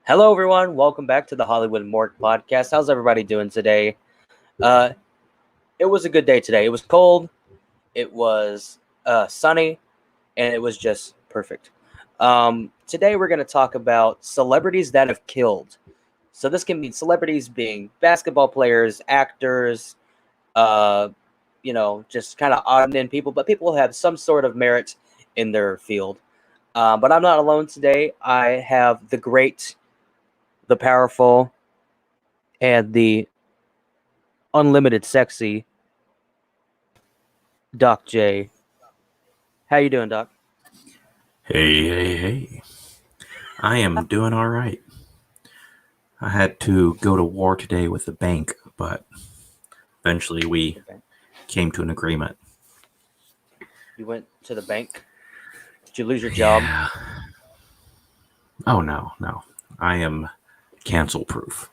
Hello, everyone. Welcome back to the Hollywood Morgue podcast. How's everybody doing today? Uh, it was a good day today. It was cold, it was sunny, and it was just perfect. Today, we're going to talk about celebrities that have killed. So, this can mean celebrities being basketball players, actors, uh, just kind of odd and end people, but people who have some sort of merit in their field. But I'm not alone today. I have the great, the powerful, and the unlimited sexy Doc J. How you doing, Doc? Hey. I am doing all right. I had to go to war today with the bank, but eventually we came to an agreement. You went to the bank. Did you lose your job? Yeah. Oh, no. I am cancel proof.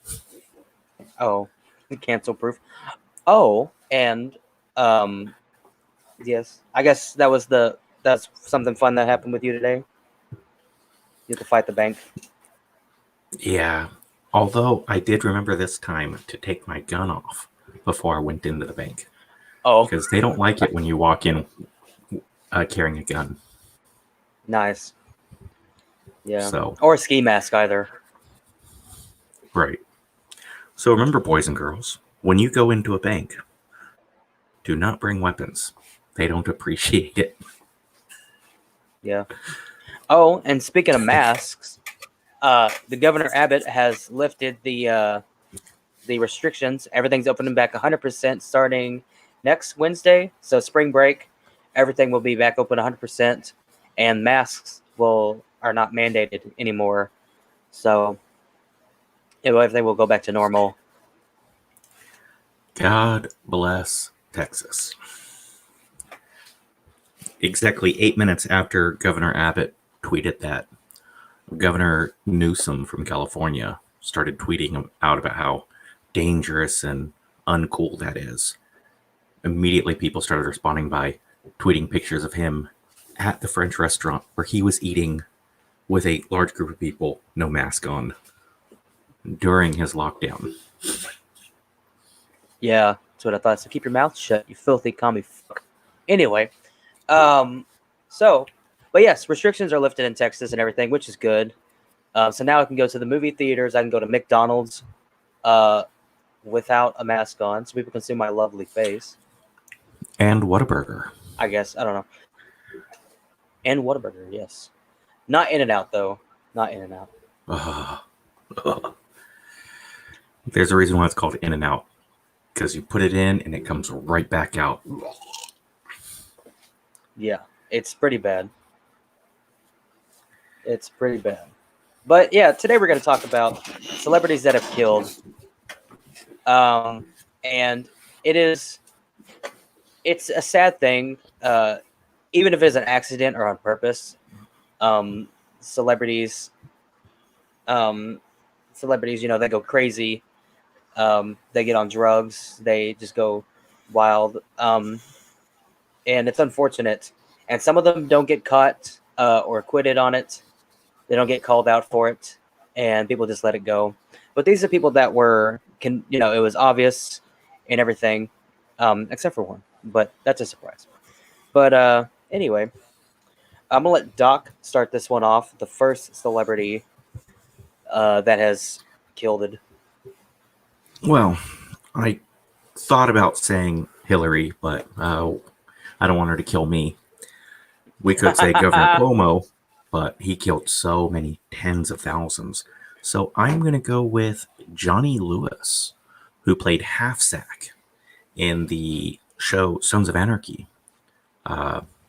Oh, cancel proof. Oh, and yes, I guess that's something fun that happened with you today. You have to fight the bank. Yeah. Although I did remember this time to take my gun off before I went into the bank. Oh, Because they don't like it when you walk in carrying a gun. nice. Yeah. So, Or a ski mask either. right. So remember, boys and girls, when you go into a bank, do not bring weapons. They don't appreciate it. Yeah. Oh, and speaking of masks, the Governor Abbott has lifted the restrictions. Everything's opening back 100% starting next Wednesday. So spring break, everything will be back open 100%, and masks are not mandated anymore. So everything will go back to normal. God bless Texas. Exactly 8 minutes after Governor Abbott tweeted that, Governor Newsom from California started tweeting out about how dangerous and uncool that is. Immediately, people started responding by tweeting pictures of him at the French restaurant where he was eating with a large group of people, no mask on, during his lockdown. Yeah, that's what I thought. So keep your mouth shut, you filthy commie fuck. Anyway, but yes, restrictions are lifted in Texas and everything, which is good. So now I can go to the movie theaters. I can go to McDonald's without a mask on, so people can see my lovely face. And Whataburger. I guess. I don't know. And Whataburger, yes. Not In-N-Out, though. Not In-N-Out. There's a reason why it's called In-N-Out. Because you put it in and it comes right back out. Yeah, it's pretty bad. It's pretty bad. But yeah, today we're going to talk about celebrities that have killed. And it's a sad thing, even if it's an accident or on purpose. Celebrities, they go crazy. They get on drugs. They just go wild. And it's unfortunate. And some of them don't get caught or acquitted on it. They don't get called out for it, and people just let it go. But these are people that it was obvious and everything, except for one. But that's a surprise. But anyway, I'm going to let Doc start this one off. The first celebrity that has killed it. Well, I thought about saying Hillary, but I don't want her to kill me. We could say Governor Cuomo, but he killed so many tens of thousands. So I'm going to go with Johnny Lewis, who played Half Sack in the show Sons of Anarchy.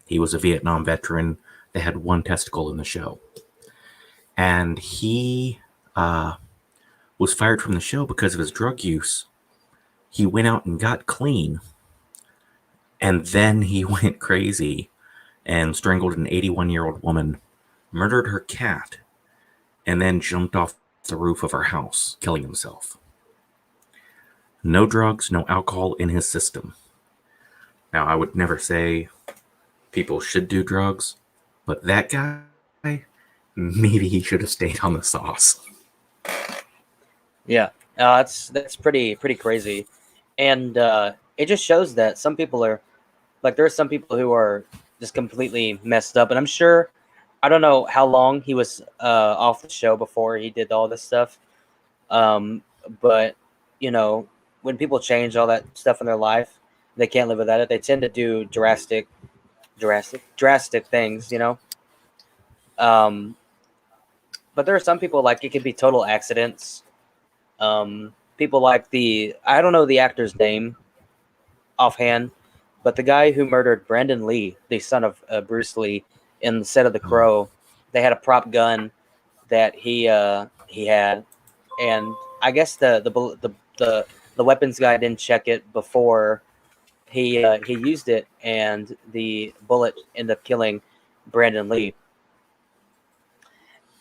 He was a Vietnam veteran. They had one testicle in the show. And he was fired from the show because of his drug use. He went out and got clean. And then he went crazy and strangled an 81-year-old woman, murdered her cat, and then jumped off the roof of her house, killing himself. No drugs, no alcohol in his system. Now, I would never say people should do drugs, but that guy, maybe he should have stayed on the sauce. Yeah, that's pretty crazy, and it just shows that some people are like there are some people who are just completely messed up, and I'm sure I don't know how long he was off the show before he did all this stuff, um, but you know when people change all that stuff in their life, they can't live without it. They tend to do drastic things, you know. Um, but there are some people like it could be total accidents. People like the I don't know the actor's name offhand, but the guy who murdered Brandon Lee, the son of Bruce Lee, in the set of The Oh, Crow, they had a prop gun that he had, and I guess the weapons guy didn't check it before he used it, and the bullet ended up killing Brandon Lee.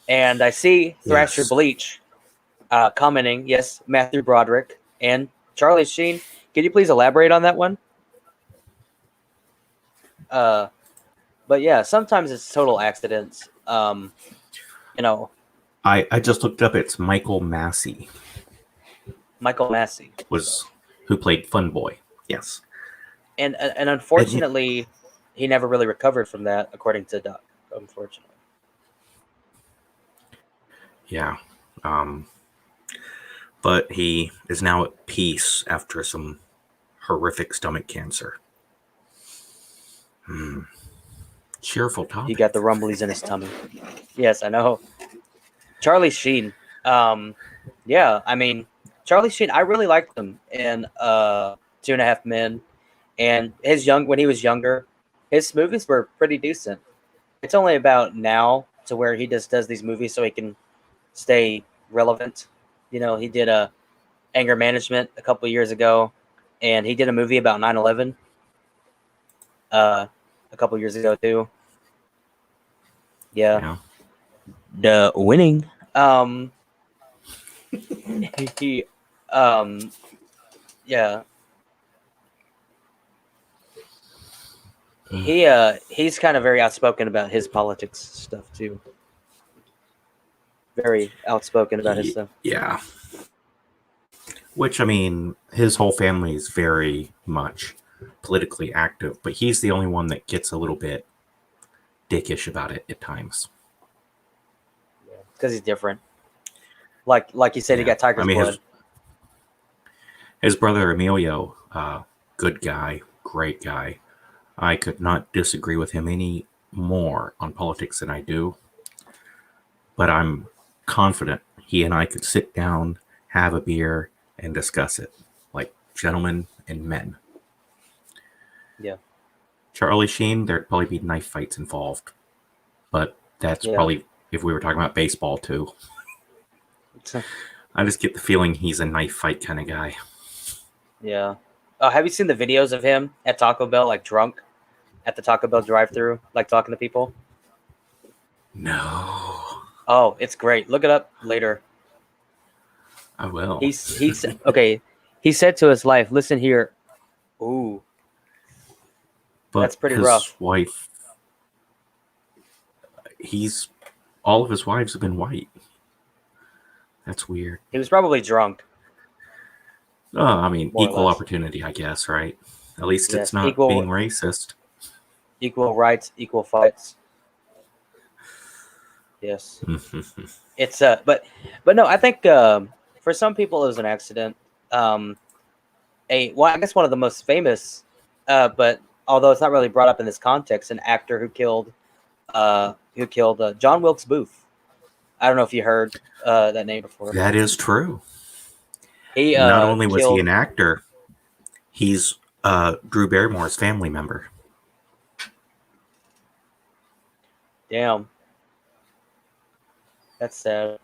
And I see Thrasher yes. Bleach commenting, yes, Matthew Broderick and Charlie Sheen. Can you please elaborate on that one? Uh, but yeah, sometimes it's total accidents. You know, I just looked up. It's Michael Massey Michael Massey, was who played Fun Boy. Yes. and And unfortunately, he never really recovered from that, according to Doc. Unfortunately, yeah. Um, but he is now at peace after some horrific stomach cancer. Hmm. Cheerful he got topic. the rumblies in his tummy. Yes, I know. Charlie Sheen. Um, yeah, I mean, Charlie Sheen. I really liked him in Two and a Half Men, and his young when he was younger, his movies were pretty decent. It's only about now to where he just does these movies so he can stay relevant. You know, he did a Anger Management a couple of years ago, and he did a movie about 9/11 a couple of years ago too. Yeah, Yeah. the winning. He, um, yeah, Mm. he's kind of very outspoken about his politics stuff too. Very outspoken about his stuff. Yeah. Which, I mean, his whole family is very much politically active, but he's the only one that gets a little bit dickish about it at times. Because he's different. Like you said, he Yeah. got I tiger's mean, blood. his brother Emilio, good guy, great guy. I could not disagree with him any more on politics than I do, but I'm confident he and I could sit down, have a beer, and discuss it like gentlemen and men. Yeah, Charlie Sheen, there'd probably be knife fights involved, but that's yeah. probably if we were talking about baseball too. I just get the feeling he's a knife fight kind of guy. Yeah. Have you seen the videos of him at Taco Bell, like drunk at the Taco Bell drive-through, like talking to people? No, Oh, it's great. Look it up later. I will. He's okay. He said to his wife, "Listen here." Ooh, that's But pretty his rough. wife, he's all of his wives have been white. That's weird. He was probably drunk, Oh, I mean, more or equal less. opportunity, I guess, right? At least it's Yes, not being racist. equal rights, equal fights. Yes, it's but no, I think for some people it was an accident. Um, I guess one of the most famous, but although it's not really brought up in this context, an actor who killed John Wilkes Booth. I don't know if you heard that name before. That is true. He Not only was he killed. an actor, he's Drew Barrymore's family member. Damn, that's sad.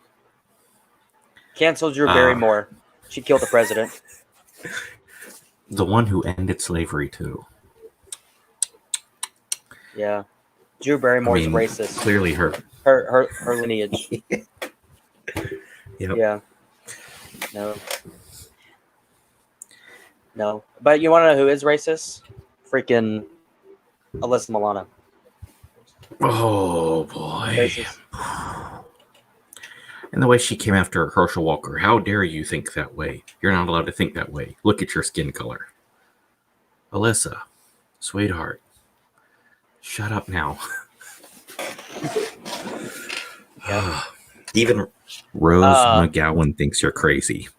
Cancel Drew Uh, Barrymore. She killed the president. the one who ended slavery, too. Yeah, Drew I Barrymore's mean, racist. clearly her. Her lineage. Yep. Yeah. No. No. But you want to know who is racist? Freaking Alyssa Milano. Oh, boy. Racist. And the way she came after Herschel Walker. How dare you think that way? You're not allowed to think that way. Look at your skin color. Alyssa, sweetheart, shut up now. Yeah. Even Rose McGowan thinks you're crazy.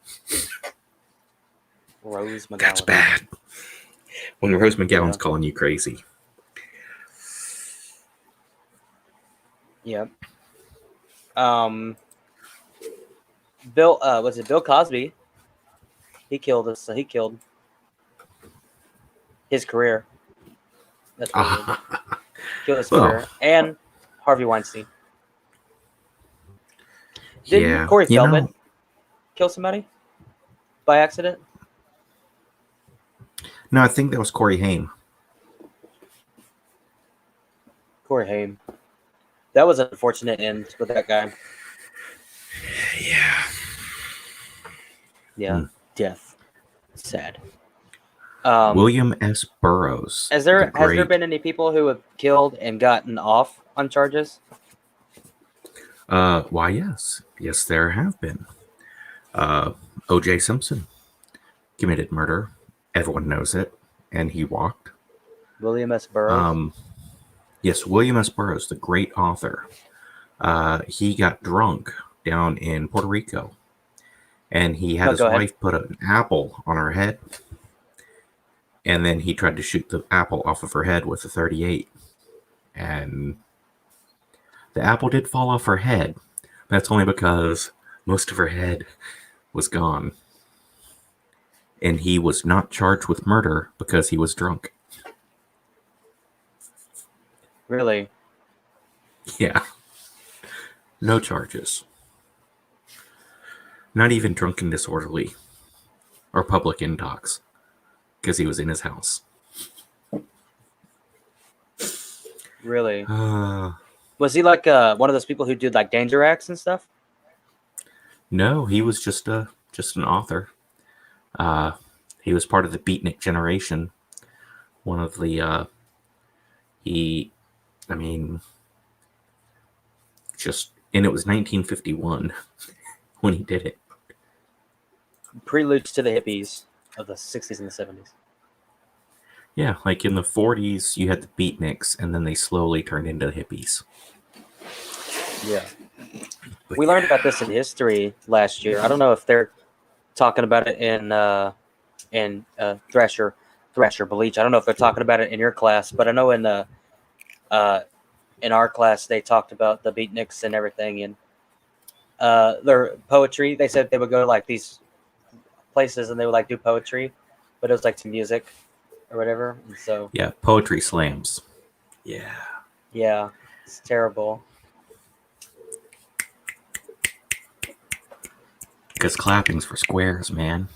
Rose McGowan. That's bad. When Rose McGowan's calling you crazy. Yep. Bill, was it Bill Cosby? He killed us. He killed his career. That's what he did. Killed his career. And Harvey Weinstein. Didn't Corey Feldman kill somebody by accident? No, I think that was Corey Haim. Corey Haim. That was an unfortunate end with that guy. Yeah. Yeah. Death. Sad. William S. Burroughs. Has there been any people who have killed and gotten off on charges? Why, yes. Yes, there have been. O.J. Simpson committed murder. Everyone knows it. And he walked. William S. Burroughs? Yes, William S. Burroughs, the great author. He got drunk down in Puerto Rico. And he had his wife put an apple on her head. And then he tried to shoot the apple off of her head with a .38. And the apple did fall off her head. That's only because most of her head was gone. And he was not charged with murder because he was drunk. Really? Yeah. No charges. Not even drunken disorderly. Or public intox. Because he was in his house. Really? Was he like one of those people who did like danger acts and stuff? No, he was just an author. He was part of the beatnik generation. One of the and it was 1951 when he did it. Preludes to the hippies of the 60s and the 70s. Yeah, like in the 40s, you had the beatniks, and then they slowly turned into hippies. Yeah. We learned about this in history last year. I don't know if they're talking about it in Thrasher Bleach. I don't know if they're talking about it in your class, but I know in our class they talked about the beatniks and everything, and their poetry. They said they would go to like these places and they would like do poetry, but it was like to music or whatever. And so yeah, poetry slams. Yeah, it's terrible. Because clapping's for squares, man.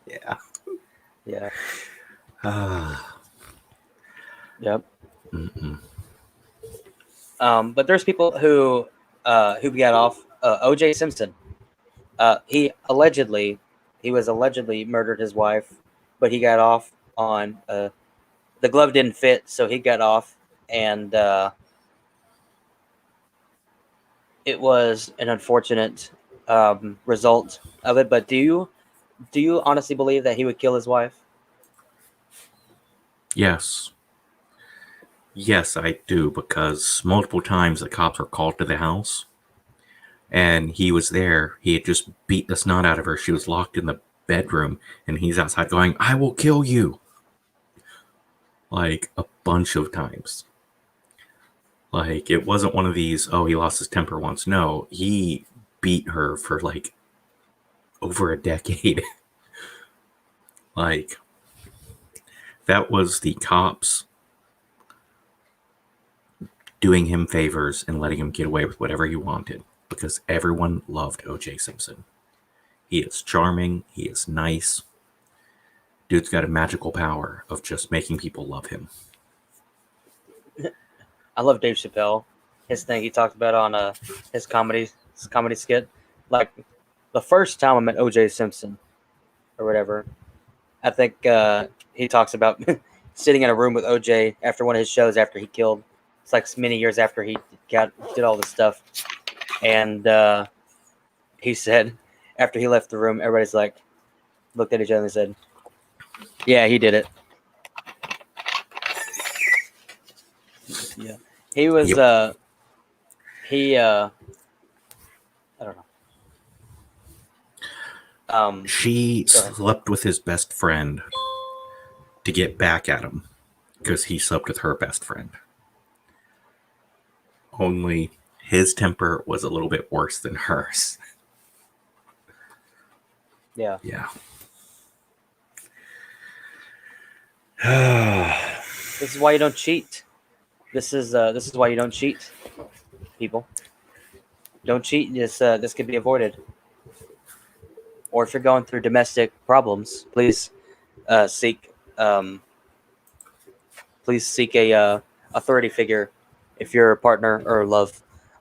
Yeah. Yep. Mm-mm. But there's people who got off. O.J. Simpson. He was allegedly murdered his wife, but he got off on the glove didn't fit, so he got off, and it was an unfortunate result of it. But do you honestly believe that he would kill his wife? Yes, I do, because multiple times the cops were called to the house, and he was there. He had just beat the snot out of her. She was locked in the bedroom, and he's outside going, "I will kill you." Like, a bunch of times. Like, it wasn't one of these, oh, he lost his temper once. No, he beat her for, like, over a decade. Like, that was the cops doing him favors and letting him get away with whatever he wanted, because everyone loved O.J. Simpson. He is charming. He is nice. Dude's got a magical power of just making people love him. I love Dave Chappelle. His thing he talked about on his comedy skit. Like, the first time I met O.J. Simpson or whatever, I think he talks about sitting in a room with O.J. after one of his shows after he killed. It's like many years after he did all this stuff. And he said, after he left the room, everybody's like, looked at each other and said, "Yeah, he did it." Yeah, he was. Yep. He. I don't know. She Go ahead. slept with his best friend to get back at him because he slept with her best friend. Only his temper was a little bit worse than hers. Yeah. Yeah. This is why you don't cheat. This is why you don't cheat, people. Don't cheat. This could be avoided. Or if you're going through domestic problems, please seek a authority figure. If your partner or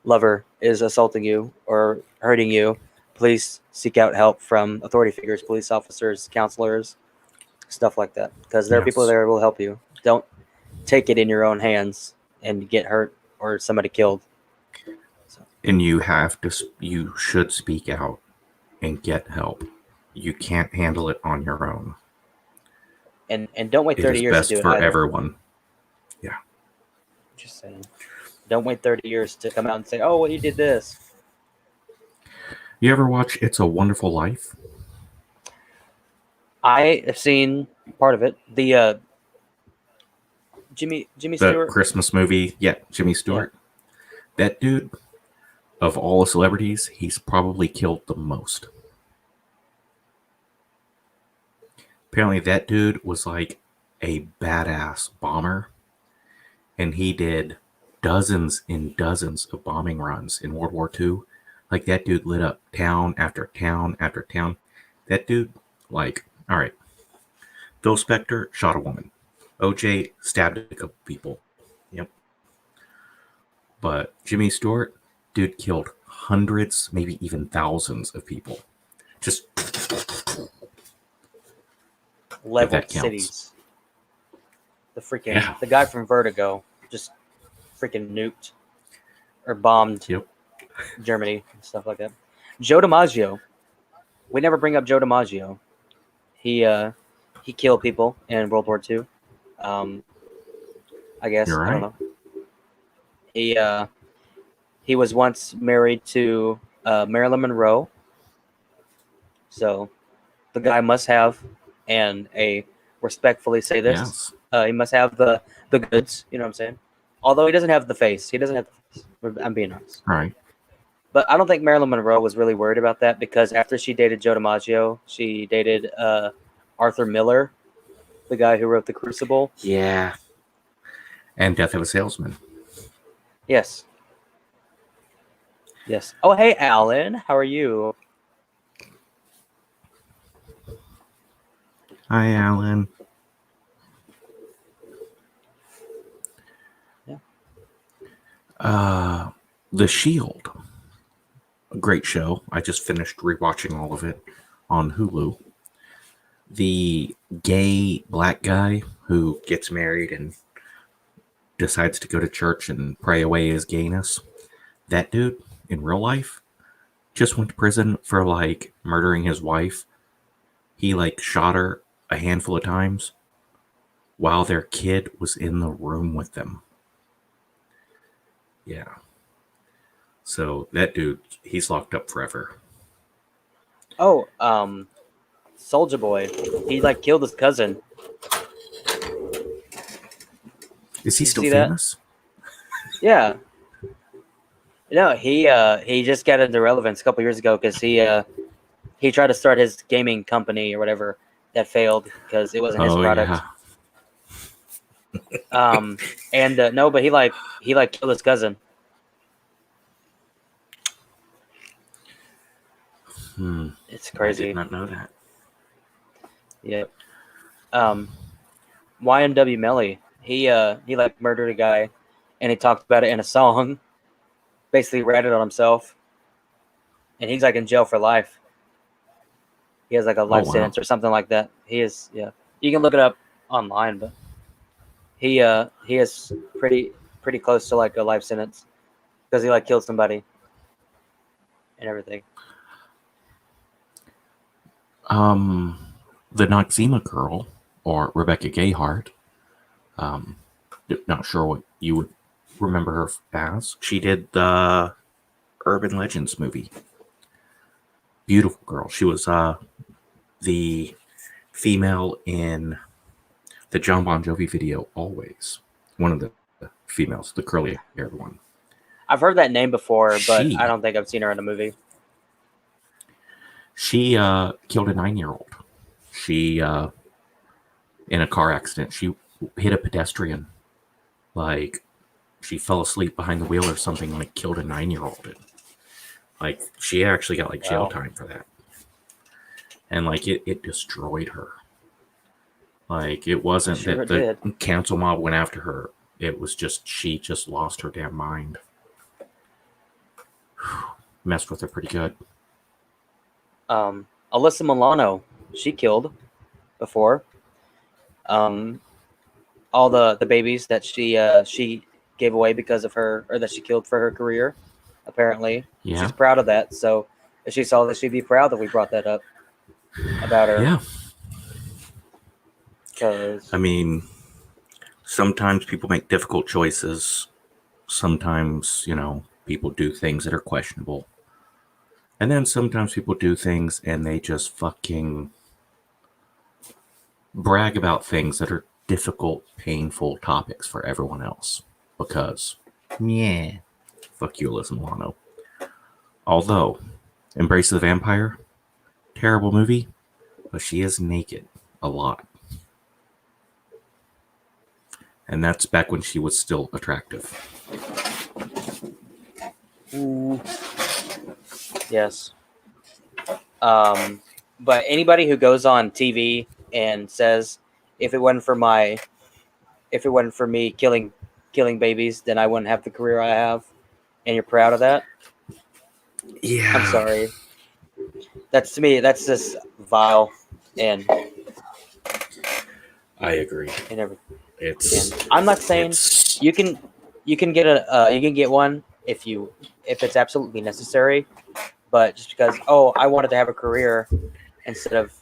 lover is assaulting you or hurting you, please seek out help from authority figures, police officers, counselors, stuff like that. Because there are people Yes. there who will help you. Don't take it in your own hands and get hurt or somebody killed. And you should speak out and get help. You can't handle it on your own. And don't wait It 30 is years to best do it for either. everyone. Yeah. Just saying. Don't wait 30 years to come out and say, "Oh, well, you did this." You ever watch It's a Wonderful Life? I have seen part of it. The Jimmy The Stewart. Christmas movie? Yeah, Jimmy Stewart. Yeah. That dude, of all the celebrities, he's probably killed the most. Apparently, that dude was like a badass bomber, and he did dozens and dozens of bombing runs in World War II. Like, that dude lit up town after town after town. That dude, like, all right, Phil Spector shot a woman. OJ stabbed a couple people. Yep. But Jimmy Stewart, dude killed hundreds, maybe even thousands of people. Just Leveled cities. The guy from Vertigo just freaking nuked or bombed Germany and stuff like that. Joe DiMaggio. We never bring up Joe DiMaggio. He killed people in World War II. I guess. You're right. I don't know. He was once married to Marilyn Monroe. So the guy must have, and respectfully say this, he must have the goods, you know what I'm saying? Although he doesn't have the face. He doesn't have the face. I'm being honest. Right. But I don't think Marilyn Monroe was really worried about that because after she dated Joe DiMaggio, she dated Arthur Miller, the guy who wrote The Crucible. Yeah. And Death of a Salesman. Yes. Yes. Oh, hey, Alan. How are you? Hi, Alan. Yeah. The Shield. A great show. I just finished rewatching all of it on Hulu. The gay black guy who gets married and decides to go to church and pray away his gayness. That dude, in real life, just went to prison for, like, murdering his wife. He, like, shot her a handful of times while their kid was in the room with them. Yeah. So that dude, he's locked up forever. Oh, Soulja Boy. He, like, killed his cousin. Is he still famous? Yeah. No, he just got into relevance a couple years ago because he tried to start his gaming company or whatever that failed because it wasn't his product. Yeah. No, but he killed his cousin. It's crazy. I did not know that. Yep. YNW Melly. He like murdered a guy, and he talked about it in a song. Basically, ratted on himself, and he's like in jail for life. He has like a life sentence or something like that. He is, yeah. You can look it up online, but he is pretty close to like a life sentence because he like killed somebody. and everything. The Noxzema girl, or Rebecca Gayheart, not sure what you would remember her as. She did the Urban Legends movie. Beautiful girl. She was the female in the John Bon Jovi video, Always. One of the females, the curly haired one. I've heard that name before, but I don't think I've seen her in a movie. She killed a 9-year-old. She, in a car accident, she hit a pedestrian. Like, she fell asleep behind the wheel or something, like, killed a 9-year-old. Like, she actually got, like, jail time for that. And, like, it destroyed her. Like, it wasn't that the cancel mob went after her. It was just, she just lost her damn mind. Messed with her pretty good. Alyssa Milano, she killed before. All the babies that she gave away because of her, or that she killed for her career. Apparently, she's proud of that. So if she saw that, she'd be proud that we brought that up about her. Yeah. Because I mean, sometimes people make difficult choices. Sometimes, people do things that are questionable. And then sometimes people do things and they just fucking brag about things that are difficult, painful topics for everyone else. Because, fuck you, Alyssa Milano. Although, Embrace of the Vampire, terrible movie, but she is naked a lot. And that's back when she was still attractive. Ooh. Yes. But anybody who goes on TV and says, if it wasn't for me killing babies, then I wouldn't have the career I have, and you're proud of that. Yeah. I'm sorry. To me, that's just vile, and I agree. And everything. And I'm not saying you can get one if it's absolutely necessary, but just because I wanted to have a career instead of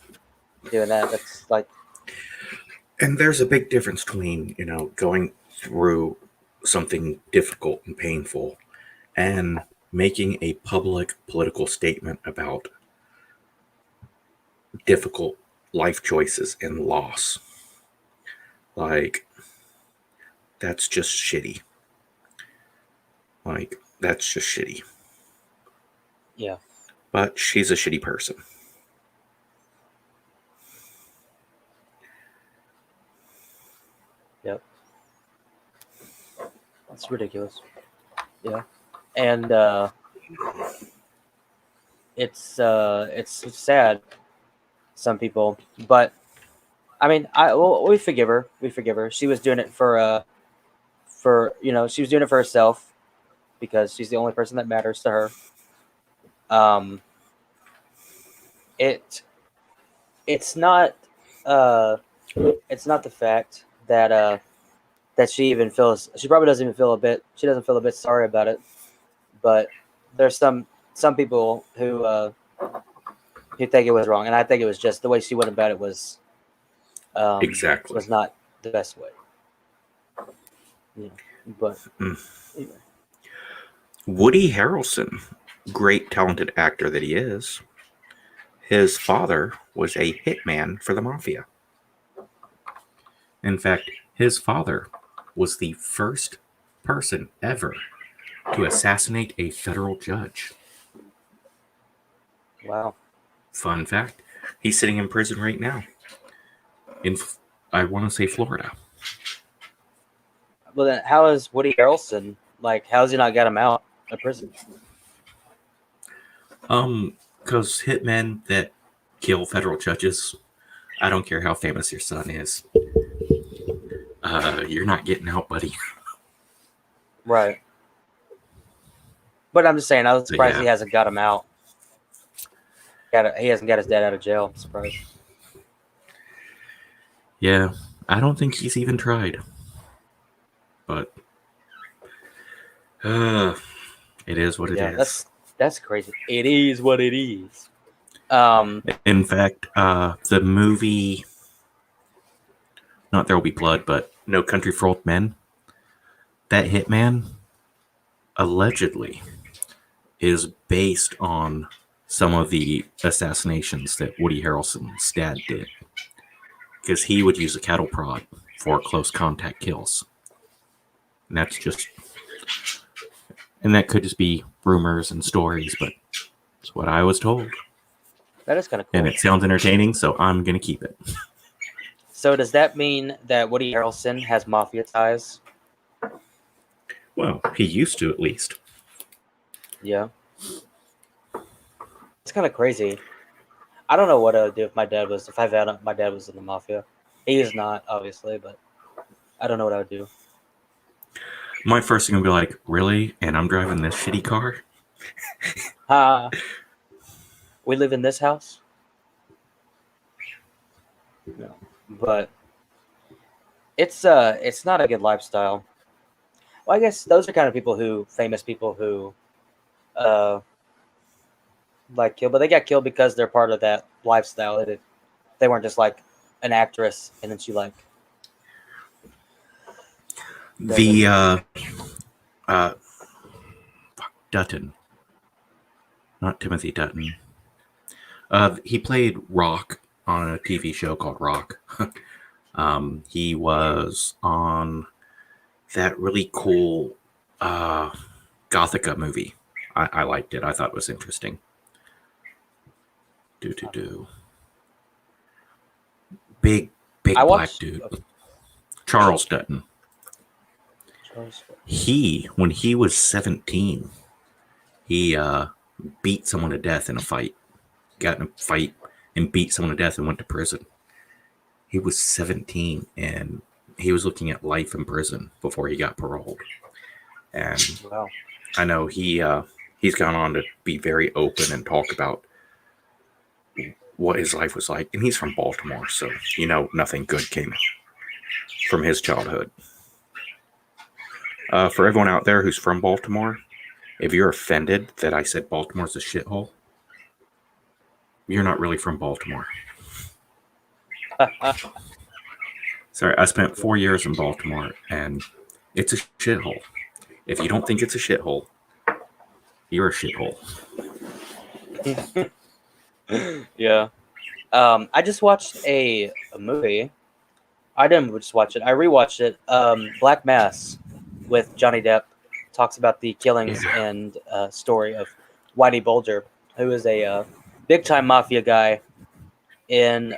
doing that, that's like. And there's a big difference between going through something difficult and painful and making a public political statement about difficult life choices and loss. Like, that's just shitty. Like, that's just shitty. Yeah. But she's a shitty person. Yep. That's ridiculous. Yeah. And it's sad, some people, but I mean, we forgive her. She was doing it she was doing it for herself because she's the only person that matters to her. It's not the fact that she probably doesn't even feel she doesn't feel a bit sorry about it, but there's some people who think it was wrong, and I think it was just the way she went about it was exactly was not the best way. Yeah, but anyway. Woody Harrelson, great talented actor that he is, his father was a hitman for the Mafia. In fact, his father was the first person ever to assassinate a federal judge. Wow. Fun fact, he's sitting in prison right now. I want to say Florida. Well, then how is Woody Harrelson, how's he not got him out of prison? Because hitmen that kill federal judges, I don't care how famous your son is, you're not getting out, buddy. Right. But I'm just saying, I was surprised he hasn't got him out. He hasn't got his dad out of jail. I'm surprised. Yeah, I don't think he's even tried. But it is what it is. That's crazy. It is what it is. Um, In fact, the movie, not There Will Be Blood, but No Country for Old Men, that hitman allegedly is based on some of the assassinations that Woody Harrelson's dad did. Because he would use a cattle prod for close contact kills. And that's just, and that could just be rumors and stories, but it's what I was told. that is kind of cool. And it sounds entertaining, so I'm going to keep it. So does that mean that Woody Harrelson has mafia ties? Well, he used to, at least. Yeah. It's kind of crazy. I don't know what I would do if I found out my dad was in the mafia. He is not, obviously, but I don't know what I would do. My first thing would be like, really? And I'm driving this shitty car? We live in this house? No. But it's not a good lifestyle. Well, I guess those are kind of famous people who like kill, but they got killed because they're part of that lifestyle. They weren't just like an actress and then she like Dutton, not Timothy Dutton. He played Rock on a TV show called Rock. He was on that really cool Gothica movie. I liked it. I thought it was interesting. Big black dude. Charles Dutton. When he was 17, he beat someone to death in a fight. Got in a fight and beat someone to death and went to prison. He was 17 and he was looking at life in prison before he got paroled. And wow. I know he's gone on to be very open and talk about what his life was like. And he's from Baltimore, so nothing good came from his childhood. For everyone out there who's from Baltimore, if you're offended that I said Baltimore's a shithole, you're not really from Baltimore. Sorry, I spent 4 years in Baltimore, and it's a shithole. If you don't think it's a shithole, you're a shithole. Yeah. I just watched a movie. I didn't just watch it. I rewatched it. Black Mass with Johnny Depp talks about the killings and story of Whitey Bulger, who is a big time mafia guy in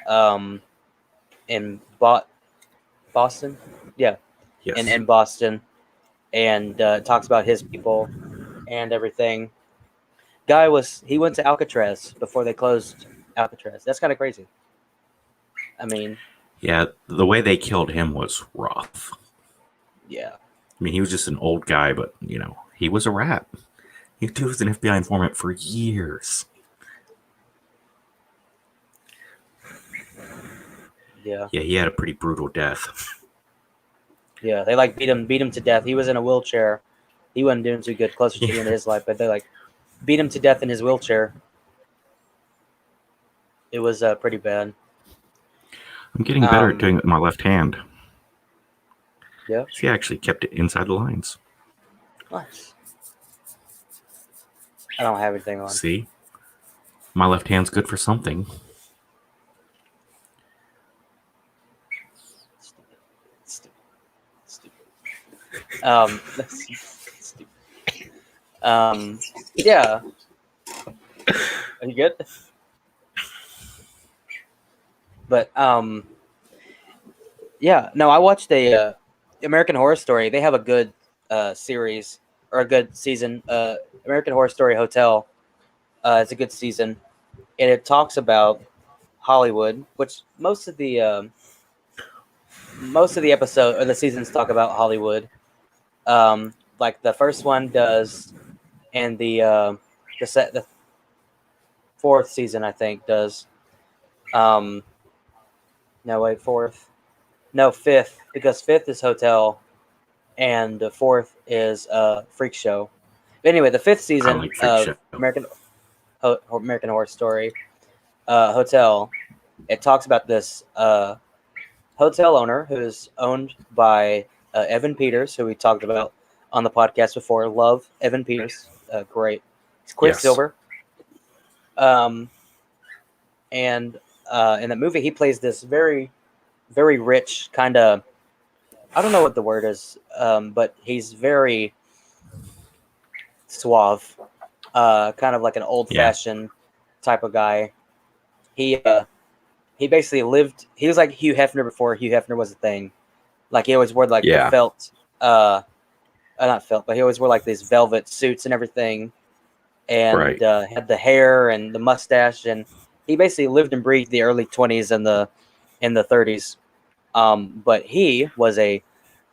Boston. Yeah. Yes. In Boston, and talks about his people and everything. He went to Alcatraz before they closed Alcatraz. That's kind of crazy. I mean, yeah, the way they killed him was rough. Yeah. I mean, he was just an old guy, but he was a rat. He was an FBI informant for years. Yeah. Yeah, he had a pretty brutal death. Yeah, they beat him to death. He was in a wheelchair. He wasn't doing too good closer to the end of his life, but they beat him to death in his wheelchair. It was pretty bad. I'm getting better at doing it with my left hand. Yeah. She actually kept it inside the lines. Nice. I don't have anything on. See? My left hand's good for something. That's stupid. Yeah. Are you good? But yeah. No, I watched a American Horror Story. They have a good series or a good season. American Horror Story Hotel. It's a good season, and it talks about Hollywood, which most of the episode or the seasons talk about Hollywood. Like the first one does, and the fourth season I think does. No, wait, fourth. No, fifth, because fifth is hotel, and the fourth is freak show. Anyway, the fifth I season like Freak of Show. American Horror Story Hotel, it talks about this hotel owner who is owned by Evan Peters, who we talked about on the podcast before. Love Evan Peters, great. He's Yes. Quicksilver. And in that movie, he plays this very, very rich kind of. I don't know what the word is, but he's very suave, kind of like an old-fashioned type of guy. He basically lived. He was like Hugh Hefner before Hugh Hefner was a thing. Like he always wore like the felt, not felt, but he always wore like these velvet suits and everything, and had the hair and the mustache, and he basically lived and breathed the early 20s and the 30s. But he was a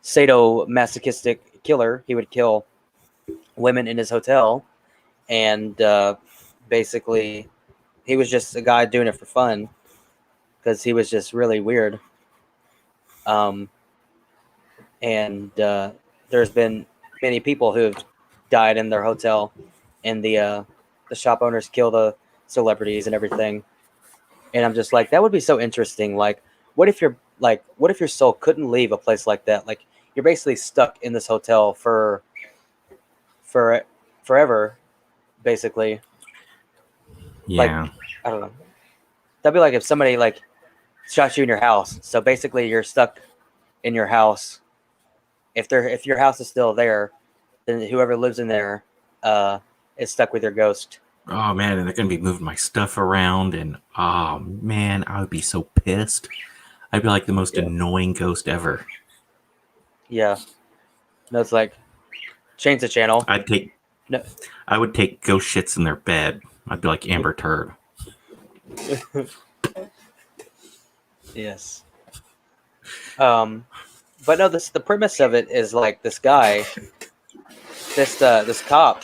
sadomasochistic killer. He would kill women in his hotel, and basically, he was just a guy doing it for fun because he was just really weird. And there's been many people who have died in their hotel, and the shop owners kill the celebrities and everything. And I'm just like, that would be so interesting. Like, what if your soul couldn't leave a place like that? Like, you're basically stuck in this hotel for forever, basically. Yeah. Like, I don't know. That'd be like if somebody like shot you in your house. So basically, you're stuck in your house. If your house is still there, then whoever lives in there is stuck with your ghost. Oh man, and they're gonna be moving my stuff around, and oh man, I would be so pissed. I'd be like the most annoying ghost ever. Yeah. No, it's like change the channel. I would take ghost shits in their bed. I'd be like Amber Turd. Yes. But no, the premise of it is like this guy, this cop.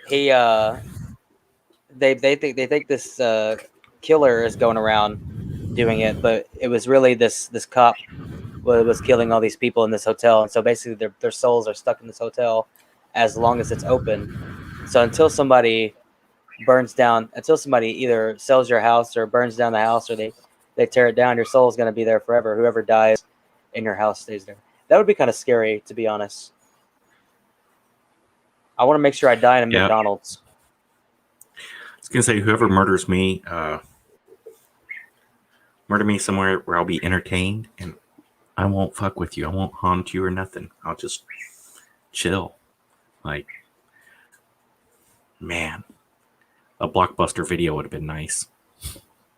He they think this killer is going around doing it, but it was really this cop was killing all these people in this hotel, and so basically their souls are stuck in this hotel as long as it's open. So until somebody either sells your house or burns down the house, or they tear it down, your soul is going to be there forever. Whoever dies in your house stays there. That would be kind of scary, to be honest. I want to make sure I die in a McDonald's. I was gonna say, whoever murders me, murder me somewhere where I'll be entertained, and I won't fuck with you. I won't haunt you or nothing. I'll just chill. Like, man, a Blockbuster video would have been nice.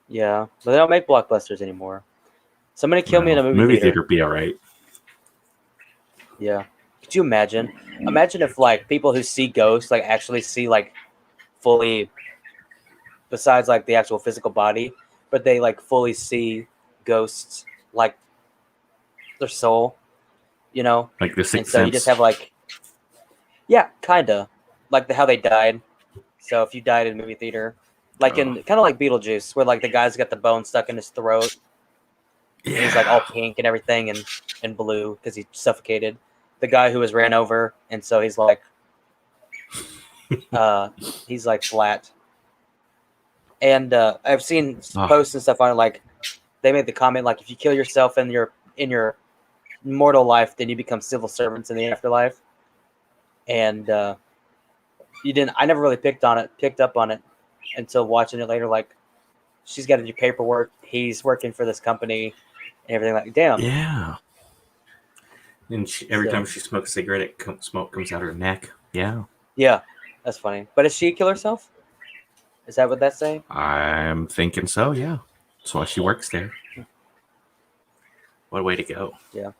Yeah, but they don't make blockbusters anymore. Somebody kill me in a movie theater. Be all right. Yeah. Could you imagine? Imagine if like people who see ghosts like actually see like fully, besides like the actual physical body, but they like fully see ghosts like their soul, you know? Like the Sixth Sense. So you just have like, kinda like how they died. So if you died in a movie theater, like in kind of like Beetlejuice, where like the guy's got the bone stuck in his throat. Yeah. And he's like all pink and everything and blue because he suffocated. The guy who was ran over, and so he's like flat. And I've seen posts and stuff on it, like they made the comment like if you kill yourself in your mortal life, then you become civil servants in the afterlife. And you didn't. I never really picked up on it until watching it later. Like she's got to do paperwork. He's working for this company and everything. Like damn. Yeah. And every time she smokes a cigarette, smoke comes out her neck. Yeah. Yeah, that's funny. But does she kill herself? Is that what that's saying? I'm thinking so, yeah. That's why she works there. What a way to go. Yeah.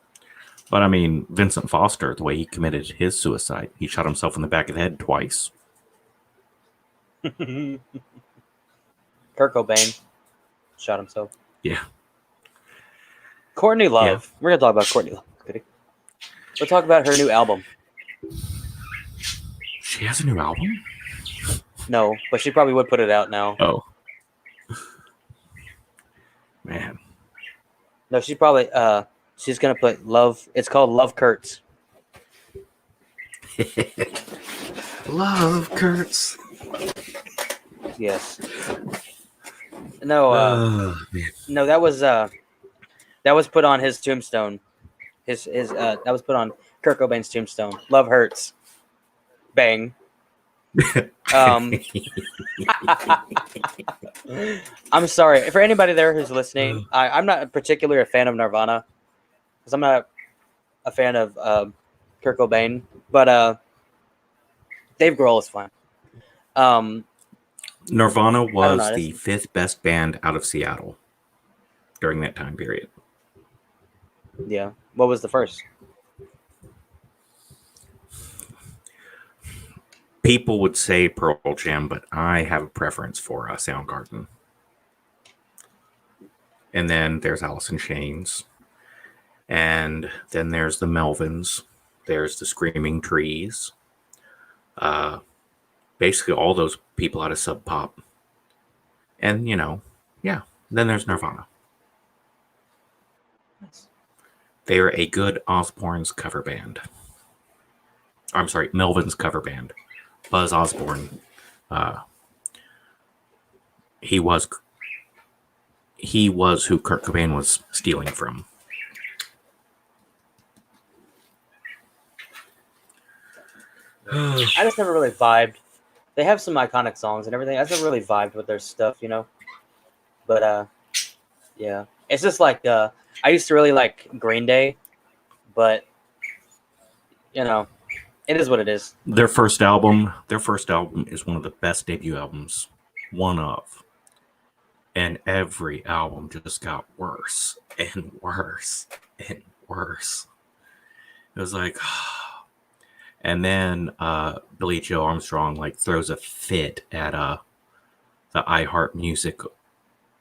But I mean, Vincent Foster, the way he committed his suicide, he shot himself in the back of the head twice. Kurt Cobain shot himself. Yeah. Courtney Love. Yeah. We're going to talk about Courtney Love. We'll talk about her new album. She has a new album? No, but she probably would put it out now. Oh. Man. No, she probably, she's going to put Love. It's called Love Kurtz. Love Kurtz. Yes. No, Man. no, that was put on his tombstone. His that was put on Kurt Cobain's tombstone. Love hurts. Bang. I'm sorry for anybody there who's listening. I'm not particularly a fan of Nirvana because I'm not a fan of Kurt Cobain, but Dave Grohl is fine. Nirvana was know, the fifth best band out of Seattle during that time period. Yeah. What was the first? People would say Pearl Jam, but I have a preference for Soundgarden. And then there's Alice in Chains. And then there's the Melvins. There's the Screaming Trees. Basically all those people out of Sub Pop. And, yeah. Then there's Nirvana. Nice. They are a good Osbourne's cover band. I'm sorry, Melvin's cover band. Buzz Osborne. He was who Kurt Cobain was stealing from. I just never really vibed. They have some iconic songs and everything. I just never really vibed with their stuff, But yeah, it's just like I used to really like Green Day, but it is what it is. Their first album is one of the best debut albums, one of. And every album just got worse and worse and worse. It was like, and then Billy Joe Armstrong throws a fit at the iHeart Music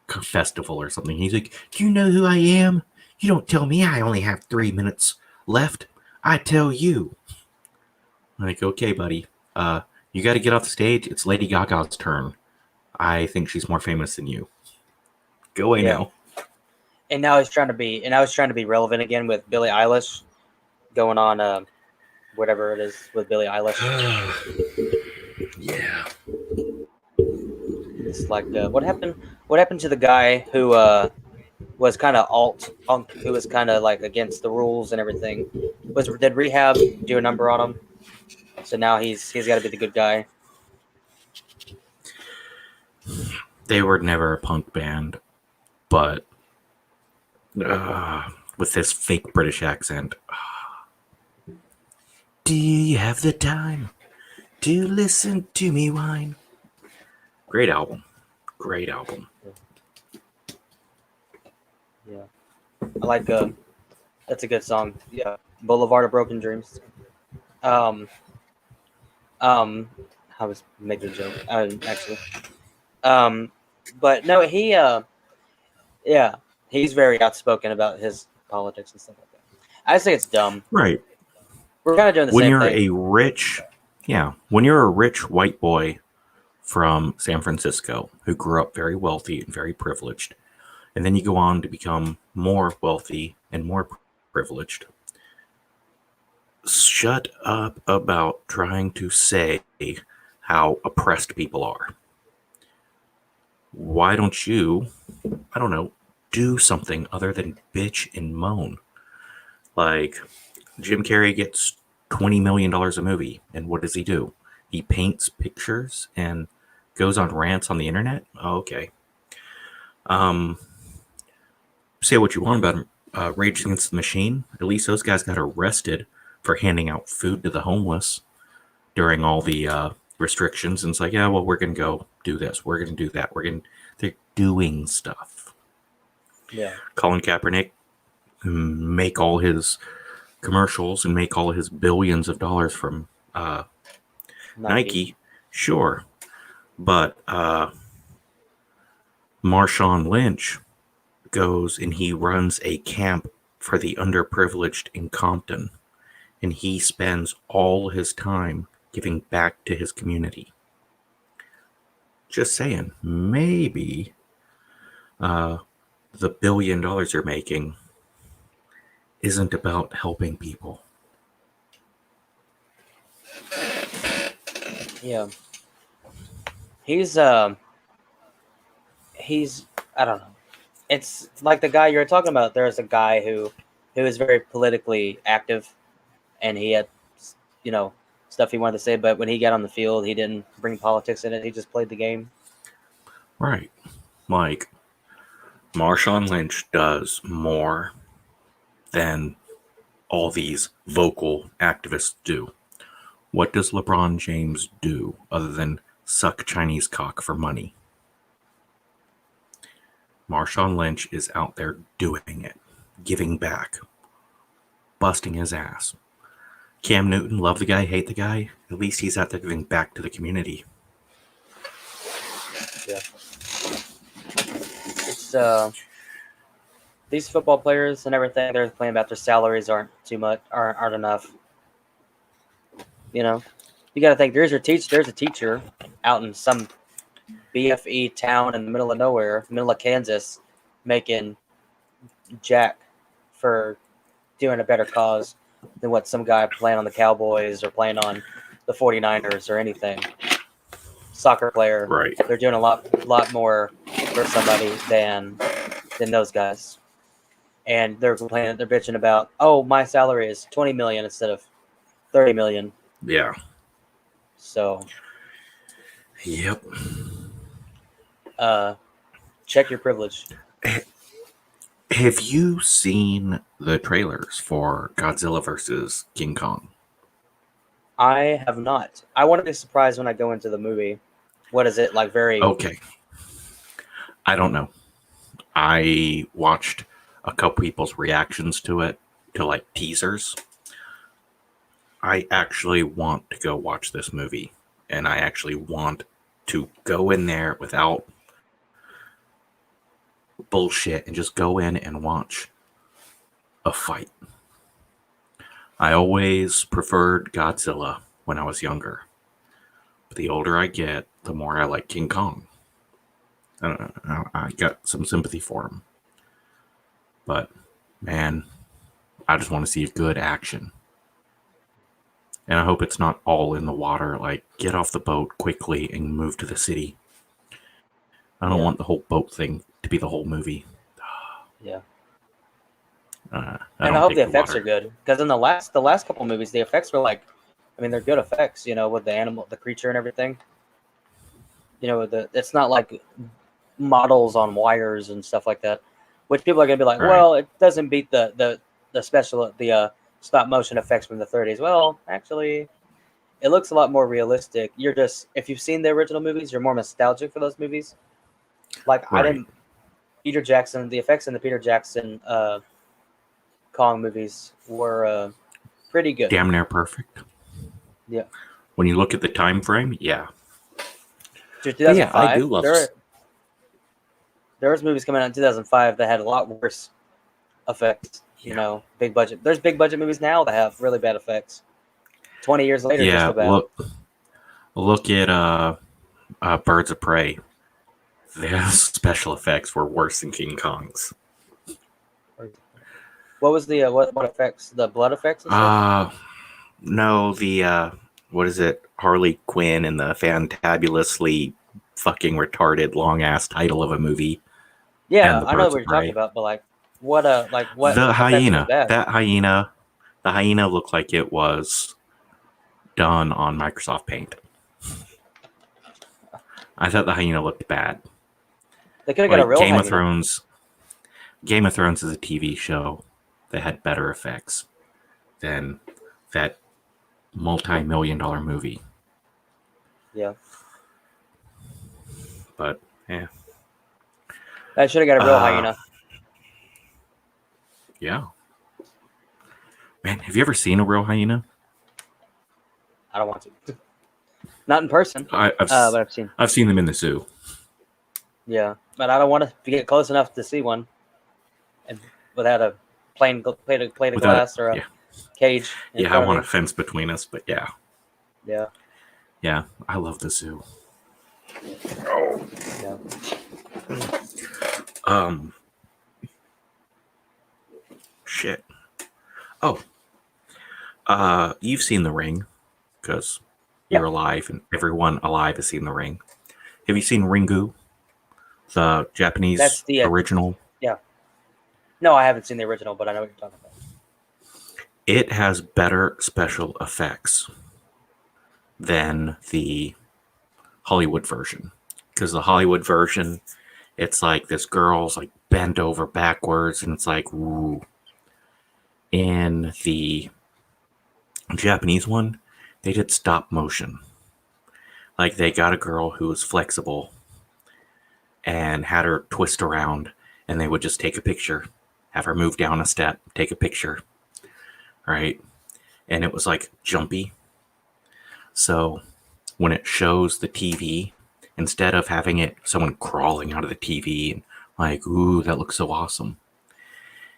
Festival or something. He's like, "Do you know who I am? You don't tell me I only have 3 minutes left. I tell you." I'm like, okay, buddy. You got to get off the stage. It's Lady Gaga's turn. I think she's more famous than you. Go away now. And now he's trying to be relevant again with Billie Eilish going on whatever it is with Billie Eilish. Yeah. It's like what happened to the guy who was kind of alt-punk, who was kind of like against the rules and everything? Did Rehab do a number on him? So now he's got to be the good guy. They were never a punk band, but with this fake British accent. Do you have the time to listen to me whine? Great album. Great album. Yeah. I like that's a good song. Yeah. Boulevard of Broken Dreams. I was making a joke, actually. But no, he's very outspoken about his politics and stuff like that. I say it's dumb. Right. We're kind of doing the when same you're thing. When you're a rich white boy from San Francisco who grew up very wealthy and very privileged, and then you go on to become more wealthy and more privileged, shut up about trying to say how oppressed people are. Why don't you, I don't know, do something other than bitch and moan? Like, Jim Carrey gets $20 million a movie, and what does he do? He paints pictures and goes on rants on the internet? Oh, okay. Say what you want about Rage Against the Machine. At least those guys got arrested for handing out food to the homeless during all the restrictions. And it's like, yeah, well, we're going to go do this. We're going to do that. They're doing stuff. Yeah. Colin Kaepernick make all his commercials and make all his billions of dollars from Nike. Sure. But Marshawn Lynch goes and he runs a camp for the underprivileged in Compton. And he spends all his time giving back to his community. Just saying, maybe the $1 billion you're making isn't about helping people. Yeah, he's he's I don't know. It's like the guy you're talking about. There's a guy who is very politically active, and he had you know stuff he wanted to say, but when he got on the field, he didn't bring politics in it. He just played the game. Right. Like, Marshawn Lynch does more than all these vocal activists do. What does LeBron James do other than suck Chinese cock for money? Marshawn Lynch is out there doing it, giving back, busting his ass. Cam Newton, love the guy, hate the guy. At least he's out there giving back to the community. Yeah, it's these football players and everything they're complaining about their salaries aren't enough. You know, you got to think there's a teacher out in some BFE town in the middle of nowhere, middle of Kansas, making jack for doing a better cause than what some guy playing on the Cowboys or playing on the 49ers or anything. Soccer player, Right. they're doing a lot more for somebody than those guys. And they're complaining, they're bitching about, oh, my salary is 20 million instead of 30 million. Yeah. So, Yep. check your privilege. Have you seen the trailers for Godzilla versus King Kong? I have not. I want to be surprised when I go into the movie. What is it like? Very Okay. I don't know. I watched a couple people's reactions to it, to like teasers. I actually want to go watch this movie, and I actually want to go in there without bullshit and just go in and watch a fight. I always preferred Godzilla when I was younger, but the older I get, the more I like King Kong. I got some sympathy for him, but man, I just want to see good action. And I hope it's not all in the water, like get off the boat quickly and move to the city. I don't want the whole boat thing to be the whole movie. Yeah. I hope the effects are good, because in the last couple movies, the effects were like, I mean, they're good effects, with the animal, the creature, and everything. It's not like models on wires and stuff like that, which people are gonna be like, Right. well, it doesn't beat the stop motion effects from the 30s. Well, actually, it looks a lot more realistic. If you've seen the original movies, you're more nostalgic for those movies. Like Right. Peter Jackson, the effects in the Peter Jackson Kong movies were pretty good. Damn near perfect. Yeah. When you look at the time frame, yeah. 2005. Yeah, I do love There was movies coming out in 2005 that had a lot worse effects. Big budget. There's big budget movies now that have really bad effects. 20 years later, just Yeah, about. look at Birds of Prey. Their special effects were worse than King Kong's. What was the what effects? The blood effects and stuff? No, the what is it? Harley Quinn and the fantabulously fucking retarded long ass title of a movie. Yeah, I know what you're talking about, but what the hyena? The hyena looked like it was done on Microsoft Paint. I thought the hyena looked bad. They could have got a real Game hyena. of Thrones. Game of Thrones is a TV show that had better effects than that multi-million-dollar movie. Yeah. But yeah. I should have got a real hyena. Yeah. Man, have you ever seen a real hyena? I don't want to. Not in person. But I've seen. I've seen them in the zoo. Yeah, but I don't want to get close enough to see one, and without a plate of glass or a cage. Yeah, I want a fence between us, but yeah. Yeah. Yeah, I love the zoo. Oh. Yeah. Shit. Oh. You've seen The Ring, because You're alive, and everyone alive has seen The Ring. Have you seen Ringu, the Japanese That's the original? Yeah. No, I haven't seen the original, but I know what you're talking about. It has better special effects than the Hollywood version. Because the Hollywood version, it's like this girl's like bent over backwards, and it's like, ooh. In the Japanese one, they did stop motion. Like they got a girl who was flexible and had her twist around, and they would just take a picture, have her move down a step, take a picture, right? And it was like jumpy. So when it shows the TV, instead of having it someone crawling out of the TV and like, ooh, that looks so awesome,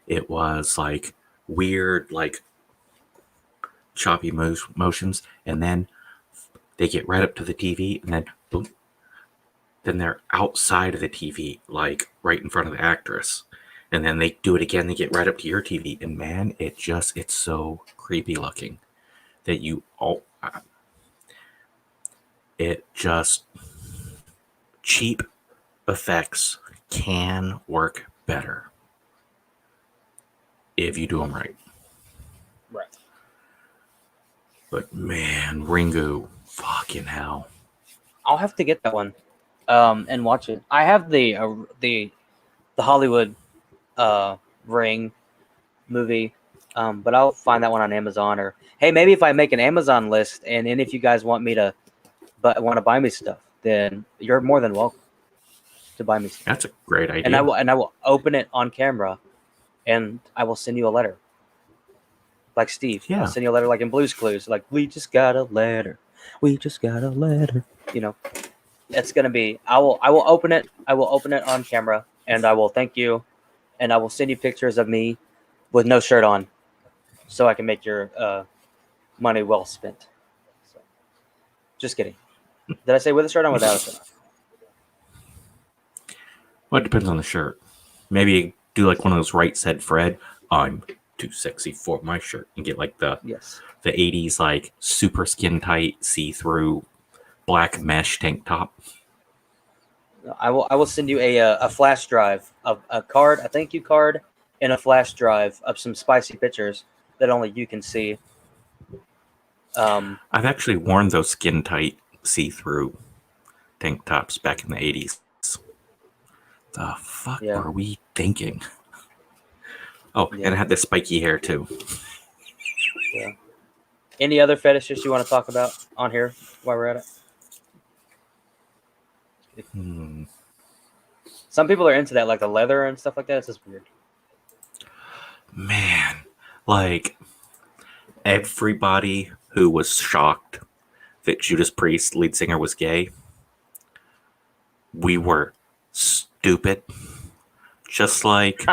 it was like weird, like choppy motions, and then they get right up to the TV, and then boom, then they're outside of the TV, like right in front of the actress, and then they do it again. They get right up to your TV, and man, it's so creepy looking that it just cheap effects can work better if you do them right. Right. But man, Ringu, fucking hell. I'll have to get that one and watch it. I have the Hollywood Ring movie, but I'll find that one on Amazon. Or hey, maybe if I make an Amazon list, and if you guys want me to, want to buy me stuff, then you're more than welcome to buy me stuff. That's a great idea. And I will open it on camera, and I will send you a letter. Like Steve. Yeah. I'll send you a letter like in Blue's Clues. Like, we just got a letter. We just got a letter. You know. It's gonna be I will open it. I will open it on camera, and I will thank you, and I will send you pictures of me with no shirt on, so I can make your money well spent. So, just kidding. Did I say with a shirt on or without a shirt on? Well, it depends on the shirt. Maybe do like one of those Right Said Fred, I'm too sexy for my shirt, and get like the 80s like super skin tight see-through black mesh tank top. I will send you a flash drive of a card, a thank you card, and a flash drive of some spicy pictures that only you can see. I've actually worn those skin tight see-through tank tops back in the 80s. The fuck were we thinking? Oh, and it had the spiky hair too. Yeah. Any other fetishes you want to talk about on here while we're at it? Some people are into that, like the leather and stuff like that. It's just weird. Man, like everybody who was shocked that Judas Priest, lead singer, was gay, we were stupid. Just like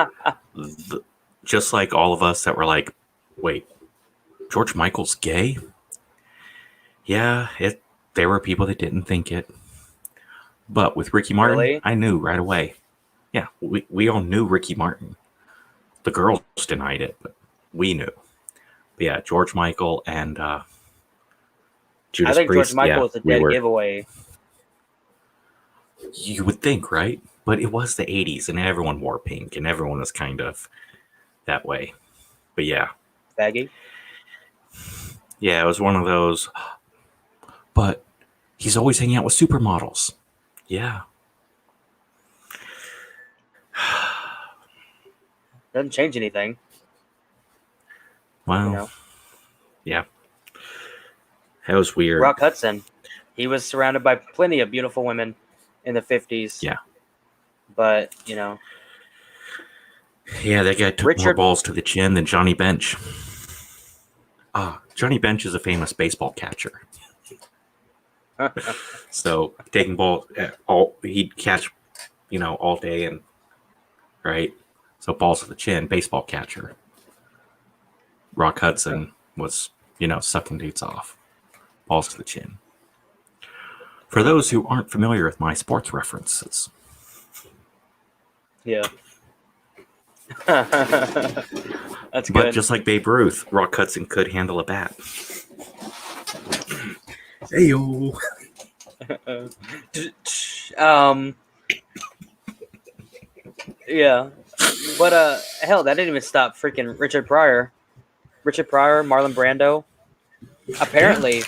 just like all of us that were like, wait, George Michael's gay? Yeah, there were people that didn't think it. But with Ricky Martin, really? I knew right away. Yeah, we all knew Ricky Martin. The girls denied it, but we knew. But yeah, George Michael and Judas Priest. I think Priest, George Michael was a dead giveaway. You would think, right? But it was the 80s, and everyone wore pink, and everyone was kind of that way. But yeah. Faggy? Yeah, it was one of those. But he's always hanging out with supermodels. Yeah. Doesn't change anything. Wow. You know? Yeah. That was weird. Rock Hudson. He was surrounded by plenty of beautiful women in the 50s. Yeah. But, you know. Yeah, that guy took more balls to the chin than Johnny Bench. Johnny Bench is a famous baseball catcher. So taking ball, he'd catch, all day, and right. So balls to the chin, baseball catcher. Rock Hudson was, sucking dudes off, balls to the chin. For those who aren't familiar with my sports references, yeah, that's good. But just like Babe Ruth, Rock Hudson could handle a bat. Hey yo. Yeah, but hell, that didn't even stop freaking Richard Pryor, Marlon Brando. Yeah. Apparently,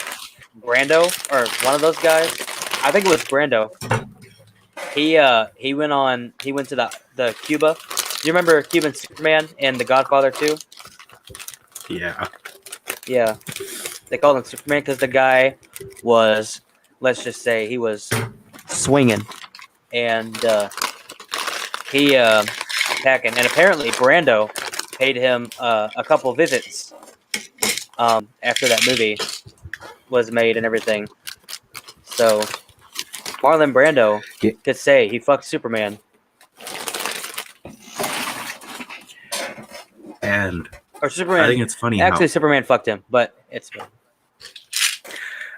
Brando or one of those guys, I think it was Brando. He went to the Cuba. Do you remember Cuban Superman and The Godfather 2? Yeah. Yeah, they called him Superman because the guy was, let's just say, he was swinging, and he attacking, and apparently Brando paid him a couple visits after that movie was made and everything. So Marlon Brando Yeah. could say he fucked Superman. And Or Superman. I think it's funny Actually, how Superman fucked him, but it's.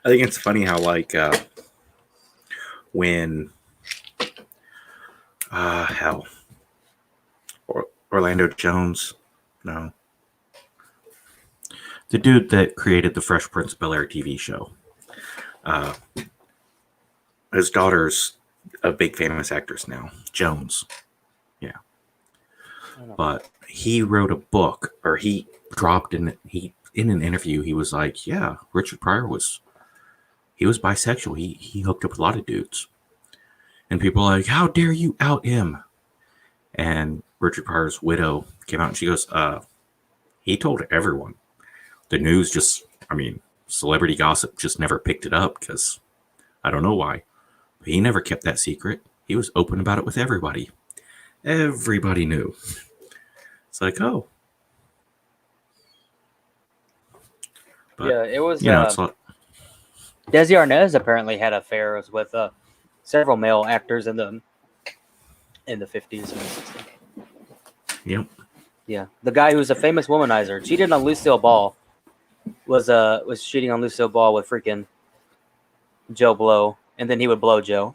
I think it's funny how like when hell Orlando Jones, no, the dude that created the Fresh Prince of Bel-Air TV show, his daughter's a big famous actress now, Jones. Yeah, but he wrote a book, or he dropped in an interview. He was like, "Yeah, Richard Pryor was bisexual. He hooked up with a lot of dudes." And people are like, "How dare you out him?" And Richard Pryor's widow came out and she goes, he told everyone. The news just, celebrity gossip just never picked it up because I don't know why. But he never kept that secret. He was open about it with everybody. Everybody knew. It's like, oh. But, Yeah, it was. It's like, Desi Arnaz apparently had affairs with several male actors in the 50s and 60s. yep. Yeah, the guy who's a famous womanizer cheated on Lucille Ball. Was cheating on Lucille Ball with freaking Joe Blow, and then he would blow Joe.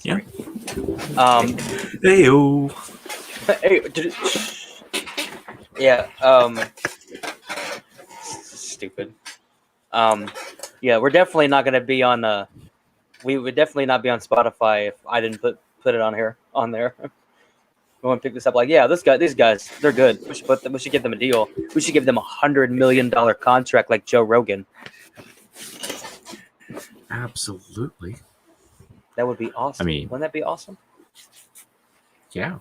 Yeah. Hey-o. Yeah. Stupid. Yeah, we're definitely not going to be on. We would definitely not be on Spotify if I didn't put it on there. We want to pick this up. Like, yeah, these guys, they're good. We should give them a deal. We should give them $100 million contract like Joe Rogan. Absolutely. That would be awesome. Wouldn't that be awesome? Yeah.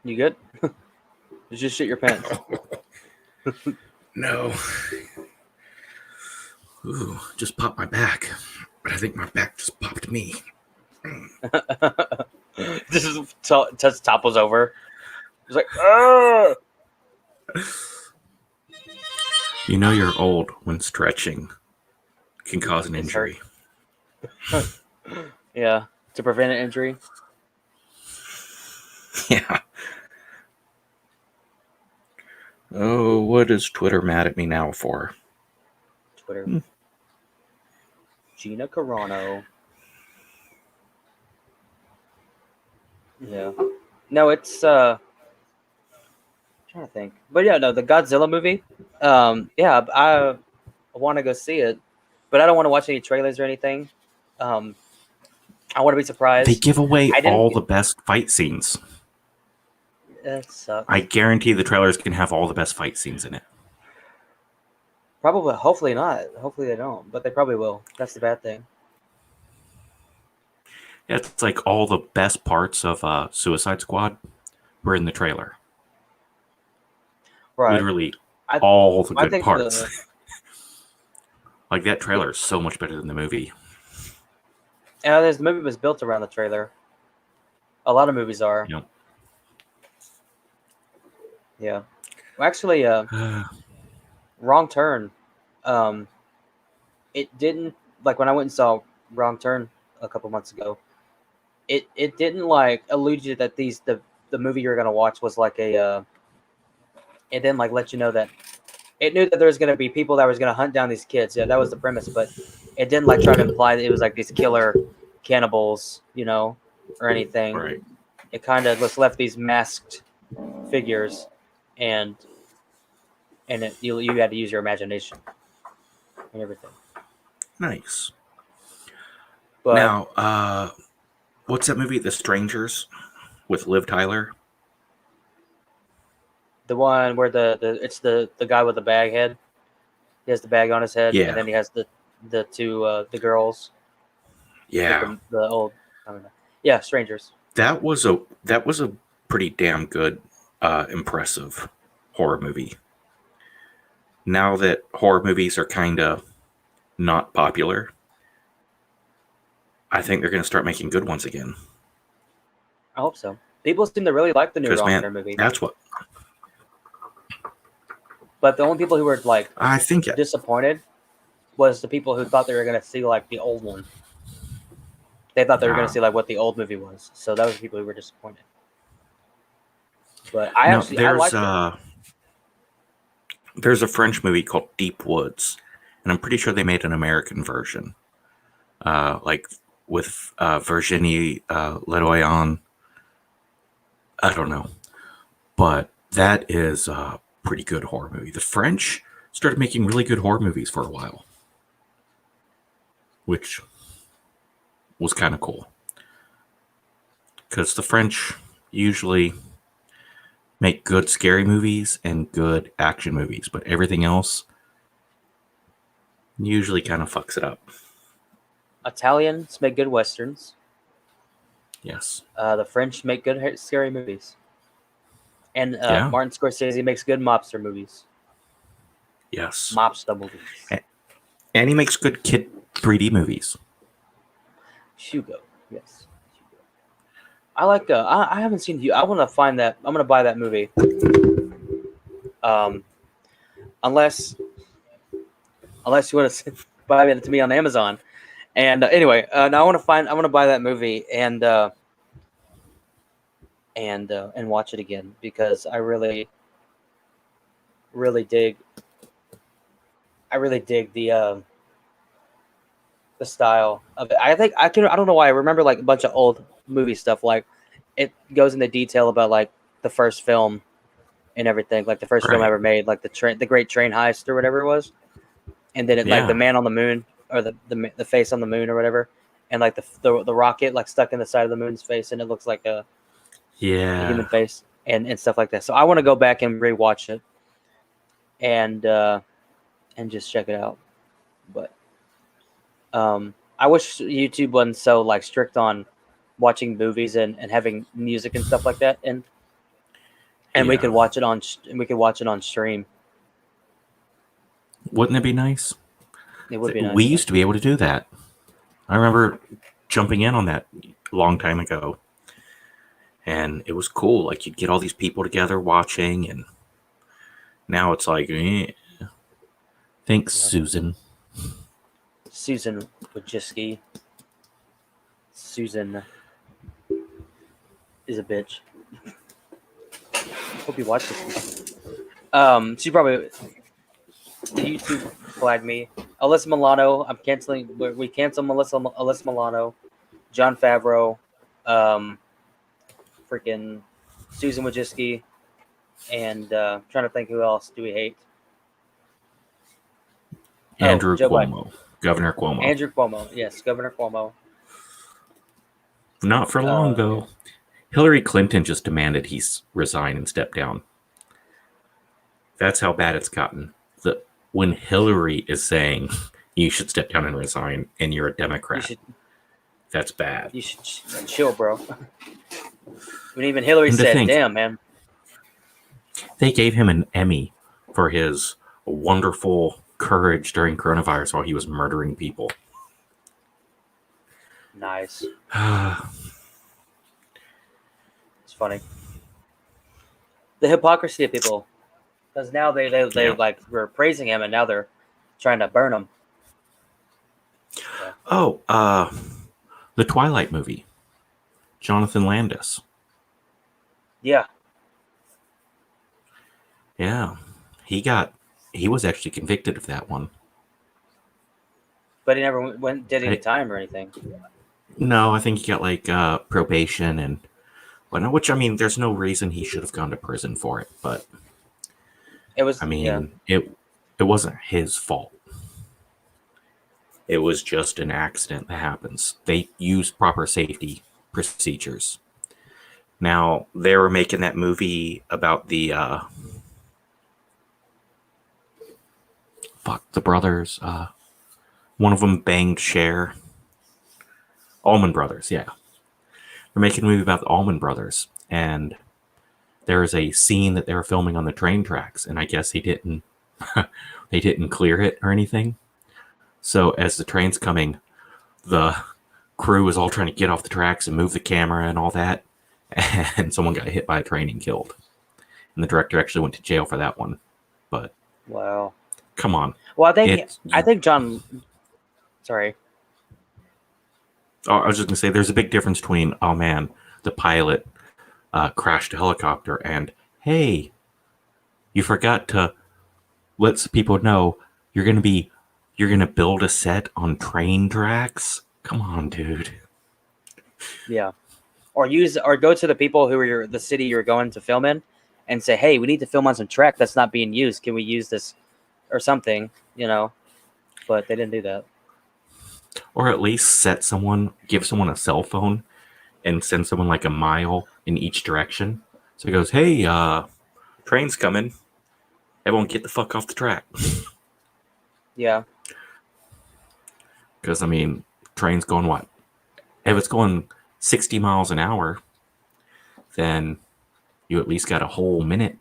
You good? You just shit your pants. No. Ooh, just popped my back. But I think my back just popped me. This is top was over. It's like, oh. You know you're old when stretching can cause an injury. Yeah, to prevent an injury. Yeah. Oh, what is Twitter mad at me now for? Twitter. Gina Carano. Yeah. No, it's I'm trying to think. But yeah, no, the Godzilla movie. Yeah, I want to go see it, but I don't want to watch any trailers or anything. I want to be surprised. They give away all the best fight scenes. That sucks. I guarantee the trailers can have all the best fight scenes in it. Probably, hopefully not. Hopefully they don't, but they probably will. That's the bad thing. Yeah, it's like all the best parts of Suicide Squad were in the trailer. Right. Literally all the good parts. Like that trailer is so much better than the movie. Yeah, the movie was built around the trailer. A lot of movies are. Yep. Yeah. Well, actually, Wrong Turn. It didn't, like, when I went and saw Wrong Turn a couple months ago, it didn't like allude you that the movie you're gonna watch was like a it didn't like let you know that it knew that there was gonna be people that was gonna hunt down these kids. Yeah, that was the premise, but it didn't like try to imply that it was like these killer cannibals, or anything. Right. It kind of just left these masked figures, and and you had to use your imagination and everything. Nice. But Now, what's that movie, The Strangers, with Liv Tyler? the one where it's the guy with the bag head. He has the bag on his head, Yeah. and then he has the two the girls. Yeah. The old, I don't know. Yeah, Strangers. That was a pretty damn good, impressive horror movie. Now that horror movies are kind of not popular, I think they're going to start making good ones again. I hope so. People seem to really like the new Because, Wrong man, Turn movie. that's what But the only people who were like I think. disappointed was the people who thought they were going to see like the old one. They thought they were going to see like what the old movie was. So that was the people who were disappointed. But I like it. There's a French movie called Deep Woods, and I'm pretty sure they made an American version, like with Virginie Ledoyen. I don't know, but that is a pretty good horror movie. The French started making really good horror movies for a while, which was kind of cool, because the French usually make good scary movies and good action movies, but everything else usually kind of fucks it up. Italians make good westerns. Yes. The French make good scary movies. And Martin Scorsese makes good mobster movies. Yes. Mobster movies. And he makes good kid 3D movies. Hugo, yes. Hugo. I like. I haven't seen you. I want to find that. I'm gonna buy that movie. Unless you want to buy it to me on Amazon. And anyway, now I want to buy that movie and watch it again because I really dig. I really dig the style of it. I think I don't know why I remember like a bunch of old movie stuff. Like it goes into detail about like the first film and everything, like the first film ever made, like the Great Train Heist or whatever it was, and then like the man on the moon or the face on the moon or whatever, and like the rocket like stuck in the side of the moon's face, and it looks like a human face and stuff like that. So I want to go back and rewatch it and just check it out. But I wish YouTube wasn't so like strict on watching movies and having music and stuff like that, and we could watch it on stream. Wouldn't it be nice? It would be nice. We used to be able to do that. I remember jumping in on that a long time ago, and it was cool. Like you'd get all these people together watching, and now it's like, thanks, Susan. Susan Wojcicki. Susan is a bitch. Hope you watch this. She probably YouTube flagged me. Alyssa Milano. I'm canceling. We cancel Alyssa Milano. Jon Favreau. Freaking Susan Wojcicki. And trying to think who else do we hate. Andrew Cuomo. Governor Cuomo. Andrew Cuomo. Yes, Governor Cuomo. Not for long, though. Hillary Clinton just demanded he resign and step down. That's how bad it's gotten. When Hillary is saying you should step down and resign, and you're a Democrat, that's bad. You should chill, bro. When even Hillary said, "Damn, man." They gave him an Emmy for his wonderful courage during coronavirus while he was murdering people. Nice. It's funny. The hypocrisy of people. Because now they like were praising him, and now they're trying to burn him. So. The Twilight movie. Jonathan Landis. Yeah. Yeah. He was actually convicted of that one. But he never did any time or anything. No, I think he got like probation and whatnot, which I mean, there's no reason he should have gone to prison for it, but It was I yeah. mean, it wasn't his fault. It was just an accident that happens. They used proper safety procedures. Now, they were making that movie about the the brothers. One of them banged Cher. Allman Brothers, yeah. They're making a movie about the Allman Brothers, and there's a scene that they were filming on the train tracks, and I guess they didn't clear it or anything. So as the train's coming, the crew is all trying to get off the tracks and move the camera and all that, and someone got hit by a train and killed. And the director actually went to jail for that one. But Wow. come on, Well, it's. I think John. Sorry. Oh, I was just gonna say, there's a big difference between, oh man, the pilot crashed a helicopter, and hey, you forgot to let people know you're gonna build a set on train tracks. Come on, dude. Yeah. Or go to the people who are the city you're going to film in, and say, hey, we need to film on some track that's not being used. Can we use this or something? But they didn't do that. Or at least give someone a cell phone and send someone like a mile in each direction. So he goes, hey, train's coming. Everyone get the fuck off the track. Yeah. Because, I mean, train's going what? If it's going 60 miles an hour, then you at least got a whole minute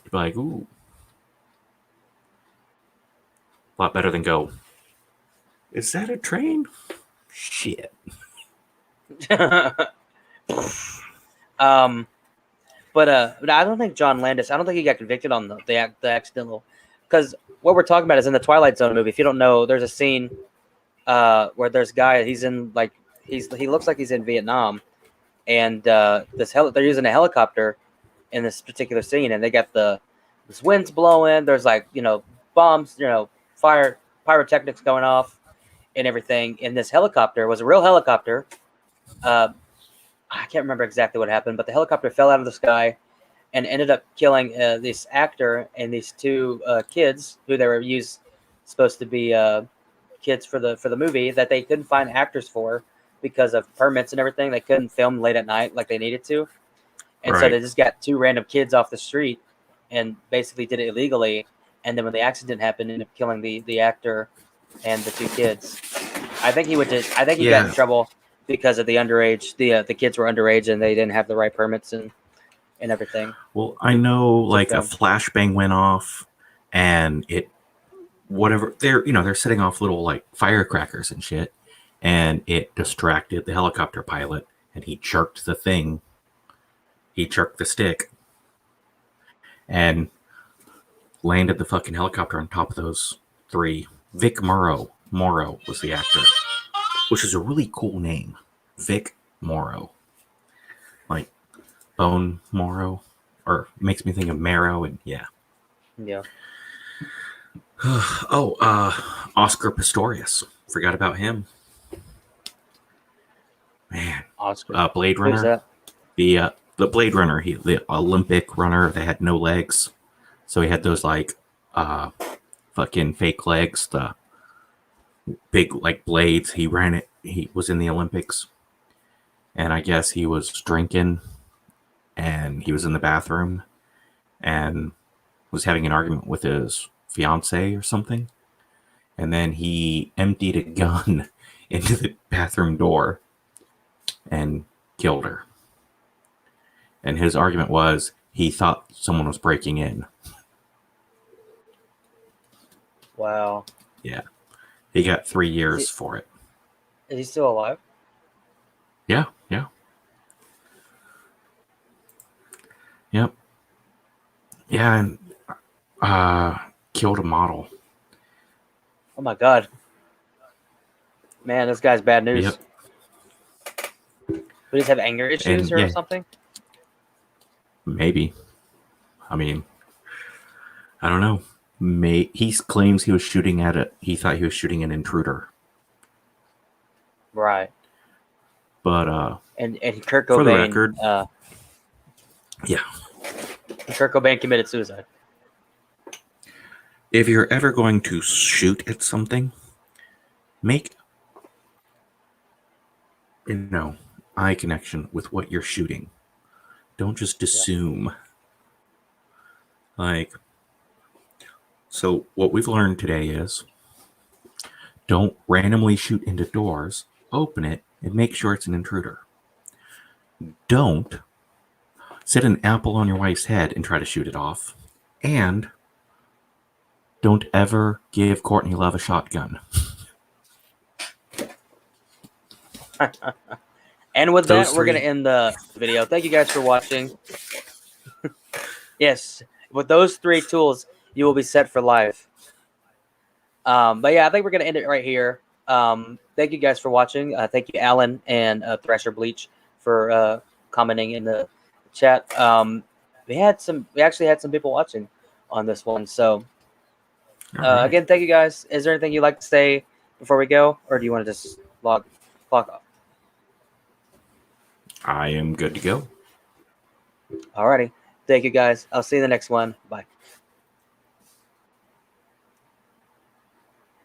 to be like, ooh. A lot better than go, is that a train? Shit. But I don't think John Landis. I don't think he got convicted on the accidental. Because what we're talking about is in the Twilight Zone movie. If you don't know, there's a scene where there's a guy. He's in he looks like he's in Vietnam, and they're using a helicopter in this particular scene, and they got this wind's blowing. There's bombs, pyrotechnics going off, and everything. And this helicopter was a real helicopter. I can't remember exactly what happened, but the helicopter fell out of the sky and ended up killing this actor and these two kids who they were supposed to be kids for the movie that they couldn't find actors for because of permits and everything. They couldn't film late at night like they needed to, and so they just got two random kids off the street and basically did it illegally. And then when the accident happened, ended up killing the actor and the two kids. I think he got in trouble because of the underage. The kids were underage and they didn't have the right permits and everything. Well, I know like a flashbang went off, and they're setting off little like firecrackers and shit, and it distracted the helicopter pilot, and he jerked the stick, and landed the fucking helicopter on top of those three. Vic Morrow was the actor, which is a really cool name. Vic Morrow. Like bone marrow, or makes me think of marrow, and yeah. Yeah. Oscar Pistorius. Forgot about him. Man. Oscar. Blade Runner. Who's that? The Blade Runner, the Olympic runner that had no legs. So he had those fucking fake legs, the big like blades. He was in the Olympics. And I guess he was drinking, and he was in the bathroom and was having an argument with his fiance or something. And then he emptied a gun into the bathroom door and killed her. And his argument was he thought someone was breaking in. Wow. Yeah. He got 3 years for it. Is he still alive? Yeah. Yep. Yeah, and killed a model. Oh my god. Man, this guy's bad news. Yep. Would he have anger issues or something? Maybe. I mean, I don't know. He claims he thought he was shooting an intruder. Right. But and Kurt Cobain, for the record, Kurt Cobain committed suicide. if you're ever going to shoot at something, make eye connection with what you're shooting. Don't just assume. So what we've learned today is don't randomly shoot into doors, open it, and make sure it's an intruder. Don't set an apple on your wife's head and try to shoot it off. And don't ever give Courtney Love a shotgun. And with that, we're going to end the video. Thank you guys for watching. Yes, with those 3 tools, you will be set for life. But yeah, I think we're going to end it right here. Thank you guys for watching. Thank you, Alan and Thresher Bleach, for commenting in the chat. We actually had some people watching on this one. So right. Again, thank you guys. Is there anything you'd like to say before we go, or do you want to just log off? I am good to go. Alrighty. Thank you guys. I'll see you in the next one. Bye.